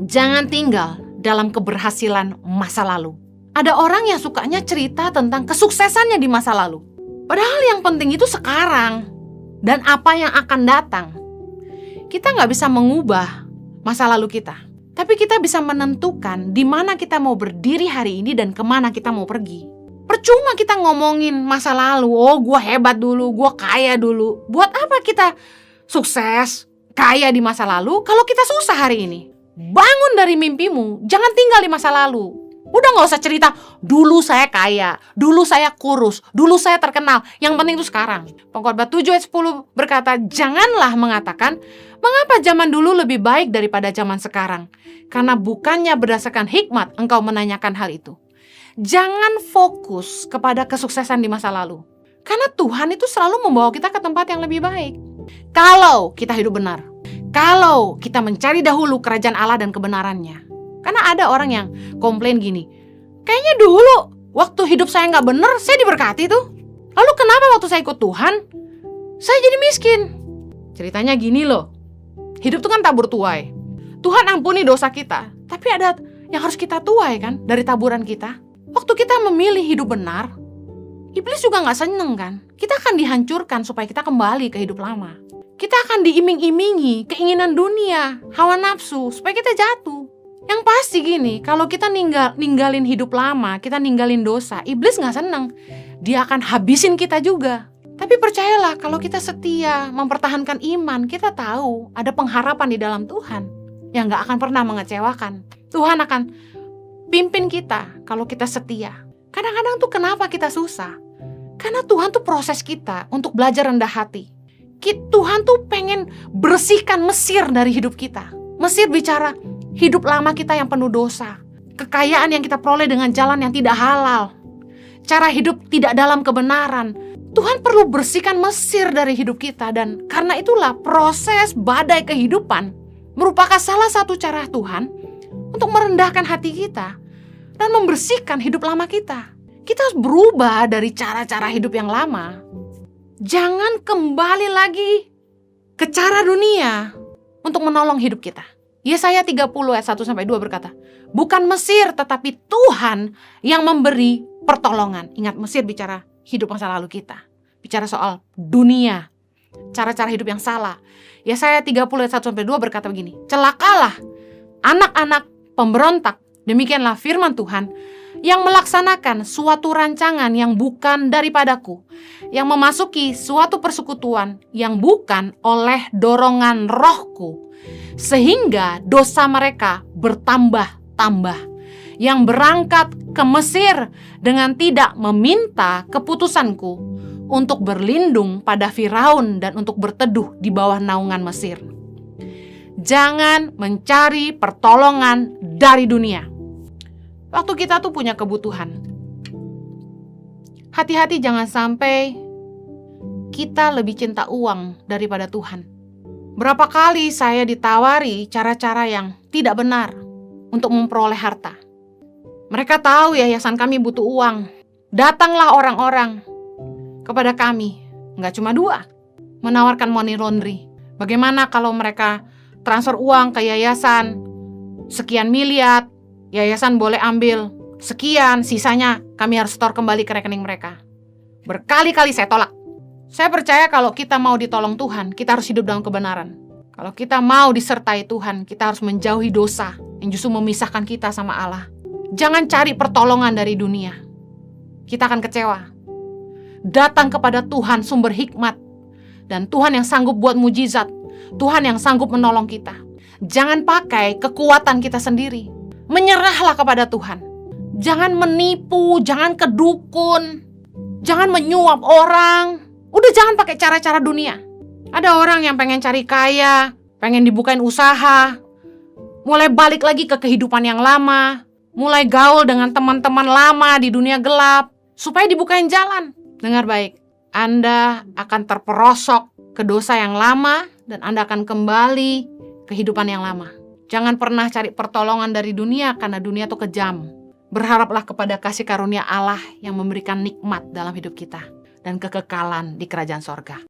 Jangan tinggal dalam keberhasilan masa lalu. Ada orang yang sukanya cerita tentang kesuksesannya di masa lalu. Padahal yang penting itu sekarang dan apa yang akan datang. Kita nggak bisa mengubah masa lalu kita, tapi kita bisa menentukan di mana kita mau berdiri hari ini dan kemana kita mau pergi. Percuma kita ngomongin masa lalu, oh gue hebat dulu, gue kaya dulu. Buat apa kita sukses, kaya di masa lalu kalau kita susah hari ini? Bangun dari mimpimu, jangan tinggal di masa lalu. Udah gak usah cerita, dulu saya kaya, dulu saya kurus, dulu saya terkenal. Yang penting itu sekarang. Pengkhotbah 7 ayat 10 berkata, janganlah mengatakan, mengapa zaman dulu lebih baik daripada zaman sekarang? Karena bukannya berdasarkan hikmat engkau menanyakan hal itu. Jangan fokus kepada kesuksesan di masa lalu. Karena Tuhan itu selalu membawa kita ke tempat yang lebih baik. Kalau kita hidup benar. Kalau kita mencari dahulu kerajaan Allah dan kebenarannya. Karena ada orang yang komplain gini, kayaknya dulu waktu hidup saya gak benar, saya diberkati tuh. Lalu kenapa waktu saya ikut Tuhan, saya jadi miskin? Ceritanya gini loh, hidup tuh kan tabur tuai. Tuhan ampuni dosa kita, tapi ada yang harus kita tuai kan dari taburan kita. Waktu kita memilih hidup benar, iblis juga gak seneng kan. Kita akan dihancurkan supaya kita kembali ke hidup lama. Kita akan diiming-imingi keinginan dunia, hawa nafsu, supaya kita jatuh. Yang pasti gini, kalau kita ninggalin hidup lama, kita ninggalin dosa, iblis gak seneng. Dia akan habisin kita juga. Tapi percayalah, kalau kita setia, mempertahankan iman, kita tahu ada pengharapan di dalam Tuhan yang gak akan pernah mengecewakan. Tuhan akan pimpin kita kalau kita setia. Kadang-kadang tuh kenapa kita susah? Karena Tuhan tuh proses kita untuk belajar rendah hati. Tuhan tuh pengen bersihkan Mesir dari hidup kita. Mesir bicara hidup lama kita yang penuh dosa, kekayaan yang kita peroleh dengan jalan yang tidak halal, cara hidup tidak dalam kebenaran. Tuhan perlu bersihkan Mesir dari hidup kita, dan karena itulah proses badai kehidupan merupakan salah satu cara Tuhan untuk merendahkan hati kita dan membersihkan hidup lama kita. Kita harus berubah dari cara-cara hidup yang lama. Jangan kembali lagi ke cara dunia untuk menolong hidup kita. Yesaya 30 ayat 1-2 berkata, bukan Mesir tetapi Tuhan yang memberi pertolongan. Ingat, Mesir bicara hidup masa lalu kita. Bicara soal dunia, cara-cara hidup yang salah. Yesaya 30 ayat 1-2 berkata begini, celakalah anak-anak pemberontak, demikianlah firman Tuhan, yang melaksanakan suatu rancangan yang bukan daripadaku, yang memasuki suatu persekutuan yang bukan oleh dorongan rohku, sehingga dosa mereka bertambah-tambah, yang berangkat ke Mesir dengan tidak meminta keputusanku untuk berlindung pada Firaun dan untuk berteduh di bawah naungan Mesir. Jangan mencari pertolongan dari dunia. Waktu kita tuh punya kebutuhan, hati-hati jangan sampai kita lebih cinta uang daripada Tuhan. Berapa kali saya ditawari cara-cara yang tidak benar untuk memperoleh harta. Mereka tahu yayasan kami butuh uang. Datanglah orang-orang kepada kami, nggak cuma 2, menawarkan money laundry. Bagaimana kalau mereka transfer uang ke yayasan sekian miliar, yayasan boleh ambil sekian, sisanya kami harus store kembali ke rekening mereka. Berkali-kali saya tolak. Saya percaya kalau kita mau ditolong Tuhan, kita harus hidup dalam kebenaran. Kalau kita mau disertai Tuhan, kita harus menjauhi dosa yang justru memisahkan kita sama Allah. Jangan cari pertolongan dari dunia. Kita akan kecewa. Datang kepada Tuhan sumber hikmat, dan Tuhan yang sanggup buat mujizat, Tuhan yang sanggup menolong kita. Jangan pakai kekuatan kita sendiri. Menyerahlah kepada Tuhan. Jangan menipu, jangan kedukun, jangan menyuap orang. Udah jangan pakai cara-cara dunia. Ada orang yang pengen cari kaya, pengen dibukain usaha, mulai balik lagi ke kehidupan yang lama, mulai gaul dengan teman-teman lama di dunia gelap, supaya dibukain jalan. Dengar baik, Anda akan terperosok ke dosa yang lama, dan Anda akan kembali ke kehidupan yang lama. Jangan pernah cari pertolongan dari dunia, karena dunia itu kejam. Berharaplah kepada kasih karunia Allah yang memberikan nikmat dalam hidup kita dan kekekalan di kerajaan sorga.